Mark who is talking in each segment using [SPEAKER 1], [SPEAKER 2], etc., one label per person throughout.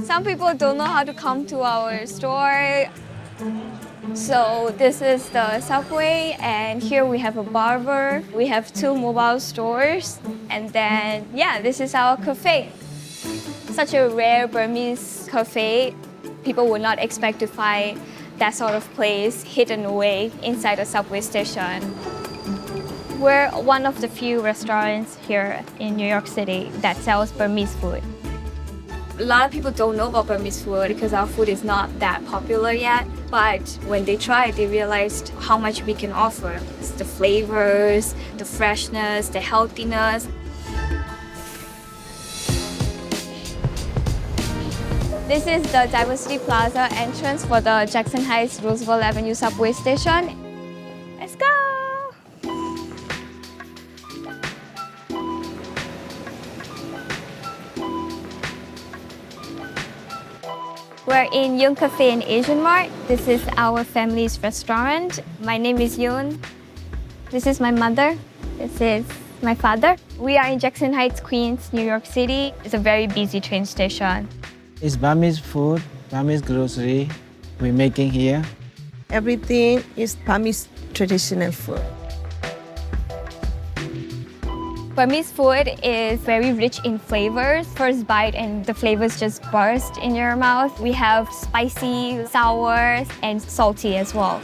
[SPEAKER 1] Some people don't know how to come to our store. So this is the subway, and here we have a barber. We have 2 mobile stores, and then, yeah, this is our cafe. Such a rare Burmese cafe. People would not expect to find that sort of place hidden away inside a subway station. We're one of the few restaurants here in New York City that sells Burmese food. A lot of people don't know about Burmese food because our food is not that popular yet. But when they try it, they realized how much we can offer. It's the flavors, the freshness, the healthiness. This is the Diversity Plaza entrance for the Jackson Heights Roosevelt Avenue subway station. Let's go! We're in Yoon Cafe and Asian Mart. This is our family's restaurant. My name is Yoon. This is my mother. This is my father. We are in Jackson Heights, Queens, New York City. It's a very busy train station.
[SPEAKER 2] It's Burmese food, Burmese grocery we're making here.
[SPEAKER 3] Everything is Burmese traditional food.
[SPEAKER 1] Burmese food is very rich in flavors. First bite and the flavors just burst in your mouth. We have spicy, sour, and salty as well.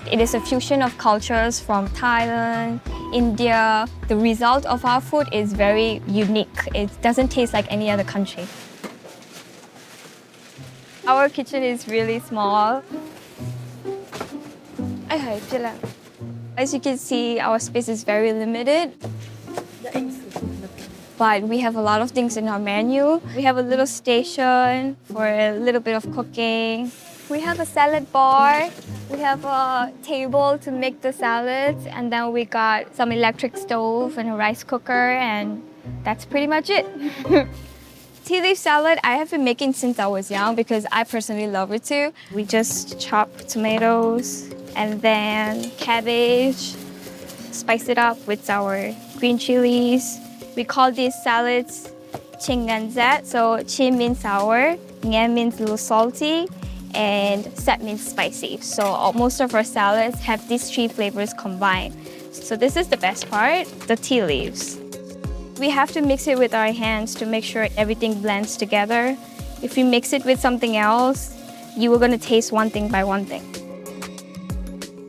[SPEAKER 1] It is a fusion of cultures from Thailand, India. The result of our food is very unique. It doesn't taste like any other country. Our kitchen is really small. As you can see, our space is very limited. But we have a lot of things in our menu. We have a little station for a little bit of cooking. We have a salad bar. We have a table to make the salads. And then we got some electric stove and a rice cooker, and that's pretty much it. Tea leaf salad, I have been making since I was young because I personally love it too. We just chop tomatoes and then cabbage, spice it up with our green chilies. We call these salads ching and zet. So chin means sour, ngan means a little salty, and zet means spicy. So most of our salads have these 3 flavors combined. So this is the best part, the tea leaves. We have to mix it with our hands to make sure everything blends together. If you mix it with something else, you are going to taste one thing by one thing.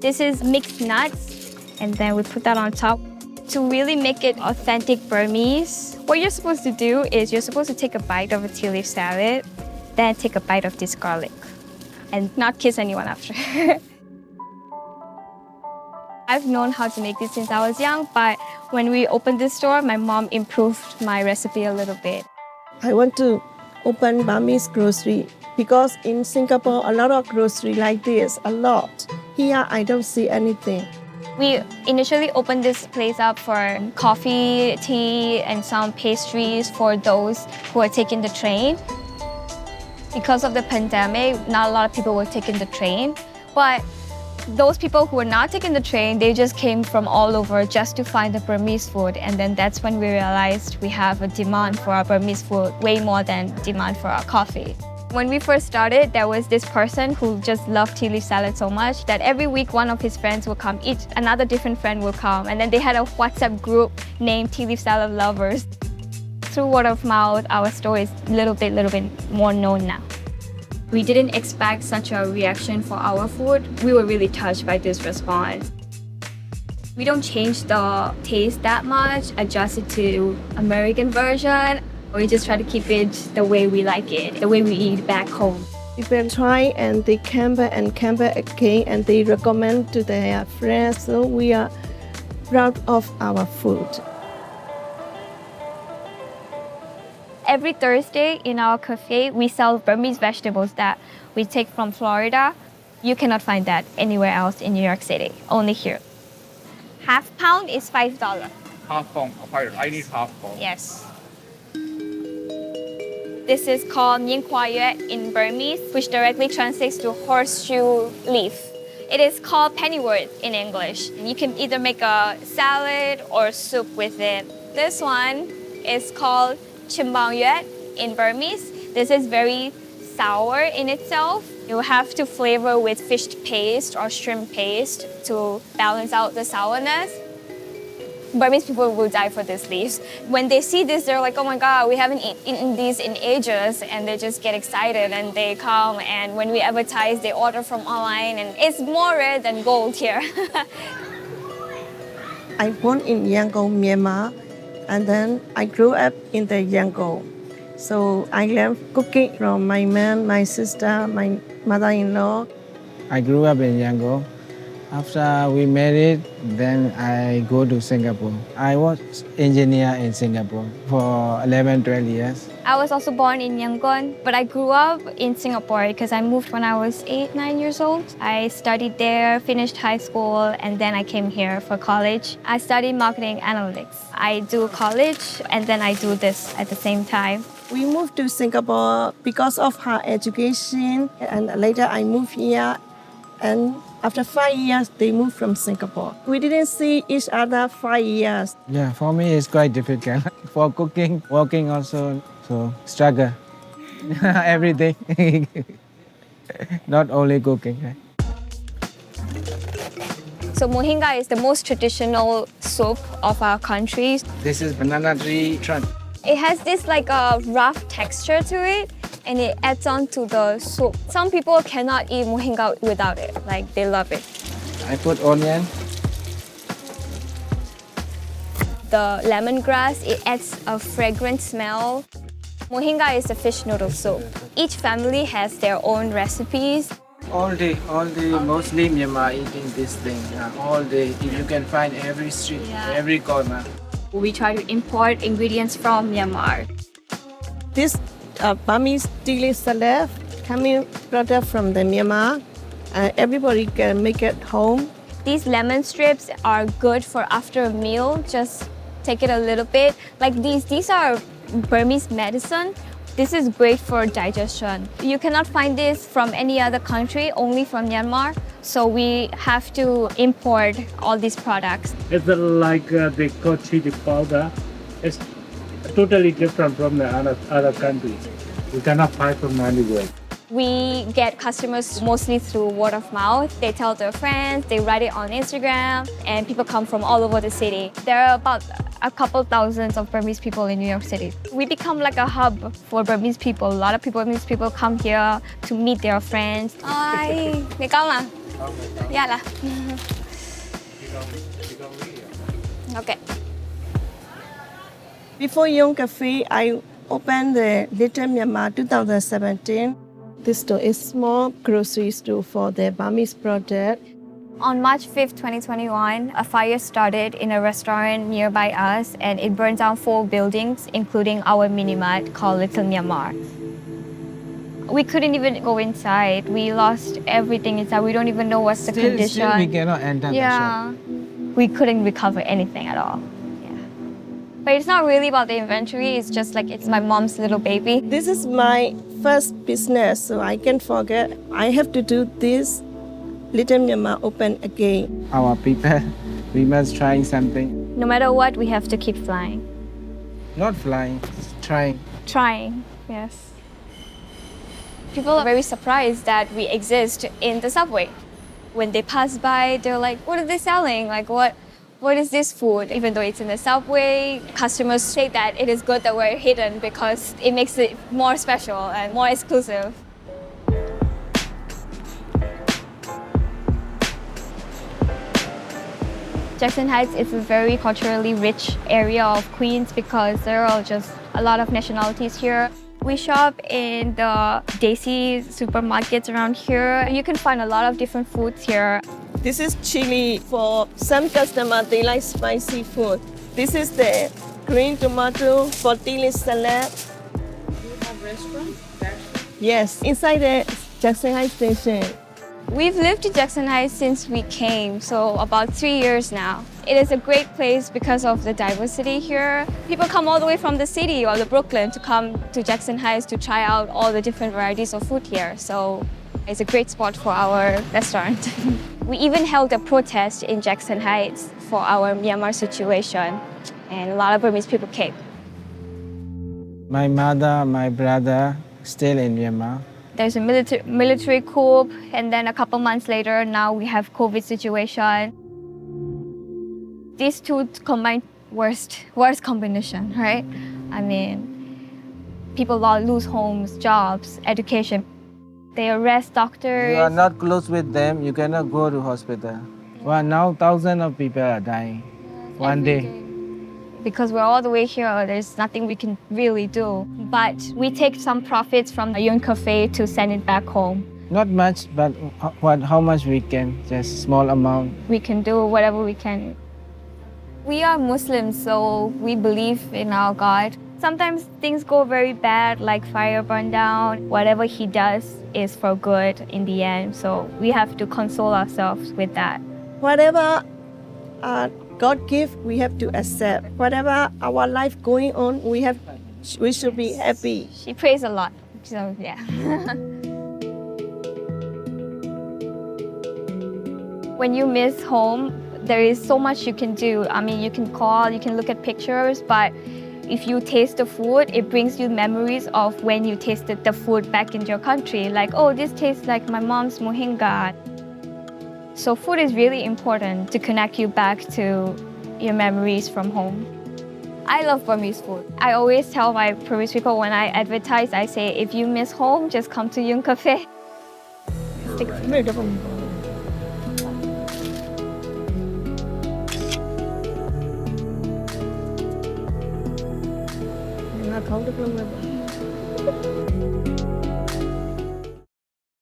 [SPEAKER 1] This is mixed nuts, and then we put that on top. To really make it authentic Burmese, what you're supposed to do is you're supposed to take a bite of a tea leaf salad, then take a bite of this garlic, and not kiss anyone after. I've known how to make this since I was young, but when we opened this store, my mom improved my recipe a little bit.
[SPEAKER 3] I want to open Burmese grocery because in Singapore, a lot of grocery like this, a lot. Here, I don't see anything.
[SPEAKER 1] We initially opened this place up for coffee, tea, and some pastries for those who are taking the train. Because of the pandemic, not a lot of people were taking the train, but those people who were not taking the train, they just came from all over just to find the Burmese food. And then that's when we realized we have a demand for our Burmese food way more than demand for our coffee. When we first started, there was this person who just loved tea leaf salad so much that every week one of his friends will come, another different friend will come, and then they had a WhatsApp group named Tea Leaf Salad Lovers. Through word of mouth, our store is a little bit more known now. We didn't expect such a reaction for our food. We were really touched by this response. We don't change the taste that much, adjust it to American version. We just try to keep it the way we like it, the way we eat back home.
[SPEAKER 3] People try and they come back again and they recommend to their friends. So we are proud of our food.
[SPEAKER 1] Every Thursday in our cafe, we sell Burmese vegetables that we take from Florida. You cannot find that anywhere else in New York City, only here. Half pound is $5.
[SPEAKER 4] Half pound. I need half pound.
[SPEAKER 1] Yes. This is called Naing in Burmese, which directly translates to horseshoe leaf. It is called pennyworth in English. You can either make a salad or soup with it. This one is called in Burmese. This is very sour in itself. You have to flavor with fish paste or shrimp paste to balance out the sourness. Burmese people will die for these leaves. When they see this, they're like, oh my God, we haven't eaten these in ages. And they just get excited and they come. And when we advertise, they order from online. And it's more rare than gold here.
[SPEAKER 3] I born in Yangon, Myanmar, and then I grew up in the Yangon. So I learned cooking from my mom, my sister, my mother-in-law.
[SPEAKER 2] I grew up in Yangon. After we married, then I go to Singapore. I was engineer in Singapore for 11, 12 years.
[SPEAKER 1] I was also born in Yangon, but I grew up in Singapore because I moved when I was 8, 9 years old. I studied there, finished high school, and then I came here for college. I studied marketing analytics. I do college, and then I do this at the same time.
[SPEAKER 3] We moved to Singapore because of her education, and later I moved here. And after 5 years, they moved from Singapore. We didn't see each other 5 years.
[SPEAKER 2] Yeah, for me it's quite difficult. For cooking, working also, so struggle every day. Not only cooking. Right?
[SPEAKER 1] So mohinga is the most traditional soup of our country.
[SPEAKER 2] This is banana tree trunk.
[SPEAKER 1] It has this like a rough texture to it, and it adds on to the soup. Some people cannot eat mohinga without it, like they love it.
[SPEAKER 2] I put onion.
[SPEAKER 1] The lemongrass, it adds a fragrant smell. Mohinga is a fish noodle soup. Each family has their own recipes.
[SPEAKER 2] All day, mostly Myanmar eating this thing. All day, you can find every street, every corner.
[SPEAKER 1] We try to import ingredients from Myanmar.
[SPEAKER 3] This Burmese chili salad coming product from the Myanmar. Everybody can make it home.
[SPEAKER 1] These lemon strips are good for after a meal. Just take it a little bit. Like these are Burmese medicine. This is great for digestion. You cannot find this from any other country, only from Myanmar. So we have to import all these products.
[SPEAKER 5] It's like the called chili powder. It's totally different from the other countries. You cannot find from anywhere.
[SPEAKER 1] We get customers mostly through word of mouth. They tell their friends, they write it on Instagram, and people come from all over the city. There are about a couple thousands of Burmese people in New York City. We become like a hub for Burmese people. A lot of Burmese people come here to meet their friends. Ai, mày con à? Dạ là. Okay.
[SPEAKER 3] Before Young Cafe, I opened the Little Myanmar 2017. This store is small grocery store for the Burmese product.
[SPEAKER 1] On March 5th, 2021, a fire started in a restaurant nearby us and it burned down 4 buildings, including our mini-mart called Little Myanmar. We couldn't even go inside. We lost everything inside. We don't even know what's the condition.
[SPEAKER 2] Still we cannot enter the shop.
[SPEAKER 1] We couldn't recover anything at all. Yeah. But it's not really about the inventory. It's just like it's my mom's little baby.
[SPEAKER 3] This is my first business, so I can't forget. I have to do this. Little Myanmar open again.
[SPEAKER 2] Our people, we must try something.
[SPEAKER 1] No matter what, we have to keep flying.
[SPEAKER 2] Not flying, trying.
[SPEAKER 1] Trying, yes. People are very surprised that we exist in the subway. When they pass by, they're like, what are they selling? Like, what is this food? Even though it's in the subway, customers say that it is good that we're hidden because it makes it more special and more exclusive. Jackson Heights is a very culturally rich area of Queens because there are just a lot of nationalities here. We shop in the Daisy supermarkets around here. You can find a lot of different foods here.
[SPEAKER 3] This is chili. For some customers, they like spicy food. This is the green tomato for chili salad.
[SPEAKER 6] Do you have restaurants?
[SPEAKER 3] Yes, inside the Jackson Heights station.
[SPEAKER 1] We've lived in Jackson Heights since we came, so about 3 years now. It is a great place because of the diversity here. People come all the way from the city or the Brooklyn to come to Jackson Heights to try out all the different varieties of food here. So it's a great spot for our restaurant. We even held a protest in Jackson Heights for our Myanmar situation, and a lot of Burmese people came.
[SPEAKER 2] My mother, my brother still in Myanmar.
[SPEAKER 1] There's a military coup, and then a couple months later, now we have COVID situation. These two combined worst combination, right? I mean, people lose homes, jobs, education. They arrest doctors.
[SPEAKER 2] You are not close with them, you cannot go to hospital. Well, now thousands of people are dying one day.
[SPEAKER 1] Because we're all the way here, there's nothing we can really do. But we take some profits from the Yun Cafe to send it back home.
[SPEAKER 2] Not much, but how much we can, just small amount.
[SPEAKER 1] We can do whatever we can. We are Muslims, so we believe in our God. Sometimes things go very bad, like fire burn down. Whatever he does is for good in the end, so we have to console ourselves with that.
[SPEAKER 3] Whatever God gives, we have to accept. Whatever our life going on, we should be happy.
[SPEAKER 1] She prays a lot, so yeah. When you miss home, there is so much you can do. I mean, you can call, you can look at pictures, but if you taste the food, it brings you memories of when you tasted the food back in your country. Like, oh, this tastes like my mom's mohinga. So food is really important to connect you back to your memories from home. I love Burmese food. I always tell my Burmese people when I advertise, I say, if you miss home, just come to Yun Cafe.
[SPEAKER 3] Không được luôn